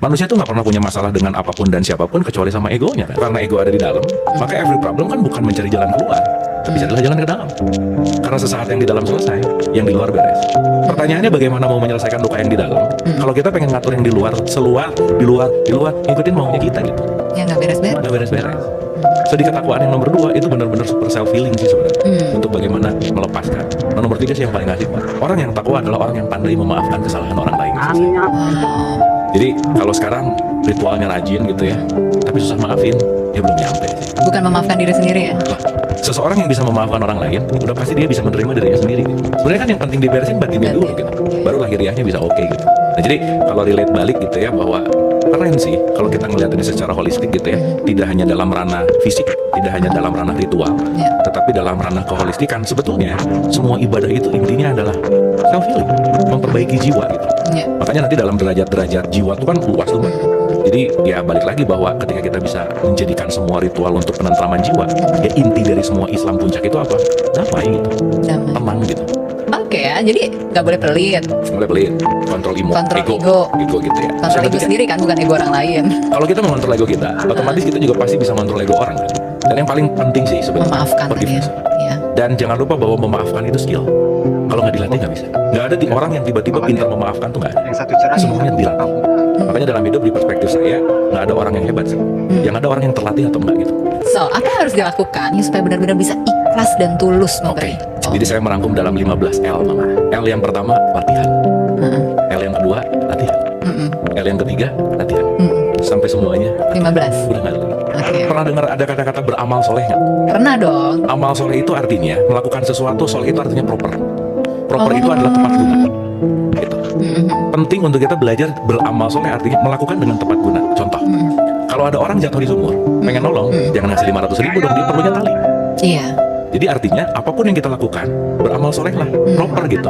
Manusia tuh nggak pernah punya masalah dengan apapun dan siapapun kecuali sama egonya kan. Karena ego ada di dalam, maka every problem kan bukan mencari jalan keluar, tapi adalah jalan ke dalam. Karena sesaat yang di dalam selesai, yang di luar beres. Pertanyaannya bagaimana mau menyelesaikan luka yang di dalam? Kalau kita pengen ngatur yang di luar, di luar, ngikutin maunya kita gitu. Ya nggak beres-beres. Nggak beres-beres. So di ketakwaan yang nomor 2 itu benar-benar super self healing sih sebenarnya. Untuk bagaimana melepaskan. Nah, nomor 3 sih yang paling asik, Pak. Orang yang takwa adalah orang yang pandai memaafkan kesalahan orang lain. Jadi kalau sekarang ritualnya rajin gitu ya, tapi susah maafin, ya belum nyampe sih. Bukan memaafkan diri sendiri ya? Lah, seseorang yang bisa memaafkan orang lain, udah pasti dia bisa menerima dirinya sendiri gitu. Sebenarnya kan yang penting diberesin batinnya dulu gitu, baru lahiriahnya bisa oke gitu. Nah jadi kalau relate balik gitu ya, bahwa keren sih kalau kita ngeliat ini secara holistik gitu ya, tidak hanya dalam ranah fisik, tidak hanya dalam ranah ritual, tetapi dalam ranah keholistikan. Sebetulnya semua ibadah itu intinya adalah self healing, memperbaiki jiwa gitu. Makanya nanti dalam derajat-derajat jiwa itu kan luas tuh. Jadi ya balik lagi bahwa ketika kita bisa menjadikan semua ritual untuk penentraman jiwa, ya inti dari semua Islam puncak itu apa? Damai gitu, tenang gitu. Oke ya, jadi nggak boleh pelit. Boleh pelit, kontrol ego gitu ya. Kontrol ego sendiri kan, bukan ego orang lain. Kalau kita mengontrol ego kita, otomatis kita juga pasti bisa mengontrol ego orang kan. Dan yang paling penting sih sebenarnya Memaafkan tadi ya. Dan jangan lupa bahwa memaafkan itu skill. Kalau nggak dilatih nggak bisa. Nggak ada di orang yang tiba-tiba pintar memaafkan tuh nggak ada. Semuanya dilatih. Makanya dalam hidup di perspektif saya nggak ada orang yang hebat sih. Yang ada orang yang terlatih atau enggak gitu. So, apa yang harus dilakukan supaya benar-benar bisa ikhlas dan tulus memberi? Jadi saya merangkum dalam 15 L, Mama. L yang pertama latihan. L yang kedua latihan. L yang ketiga latihan. Sampai semuanya 15. udah nggak ada lagi. Pernah dengar ada kata-kata beramal soleh nggak? Pernah dong. Amal soleh itu artinya melakukan sesuatu, soleh itu artinya proper. Proper itu adalah tepat guna. Gitu. Penting untuk kita belajar beramal soleh artinya melakukan dengan tepat guna. Contoh, kalau ada orang jatuh di sumur, pengen nolong, jangan ngasih 500.000 dong, dia perlunya tali. Iya. Jadi artinya apapun yang kita lakukan beramal soleh lah, proper gitu.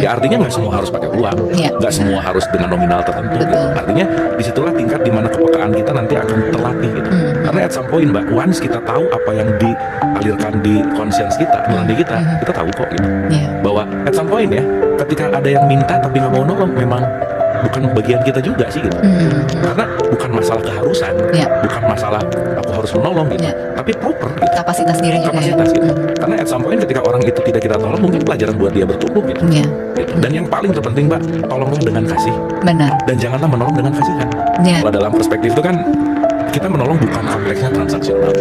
Ya artinya nggak semua harus pakai uang, nggak semua harus dengan nominal tertentu. Gitu. Artinya disitulah tingkat dimana kepekaan kita nanti akan terlatih gitu. Karena at some point, Mbak, once kita tahu apa yang dialirkan di conscience kita, nurani kita tahu kok gitu. Bahwa at some point ya, ketika ada yang minta tapi nggak mau nolong, memang bukan bagian kita juga sih gitu. Karena bukan masalah keharusan, bukan masalah aku harus menolong gitu, tapi proper gitu. Kapasitas diri juga Kapasitas gitu. Karena at some point ketika orang itu tidak kita tolong, mungkin pelajaran buat dia bertumbuh gitu. Gitu. Dan yang paling terpenting, Mbak, tolonglah dengan kasih. Benar. Dan janganlah menolong dengan kasihan. Kalau dalam perspektif itu kan kita menolong bukan kompleksnya transaksional.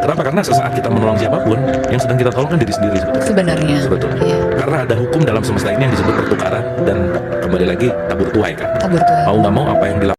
Kenapa? Karena sesaat kita menolong siapapun, yang sedang kita tolong kan diri sendiri sebetulnya. Sebetulnya. Karena ada hukum dalam semesta ini yang disebut pertukaran dan kembali lagi tabur tuai kan. Mau nggak mau apa yang dilakukan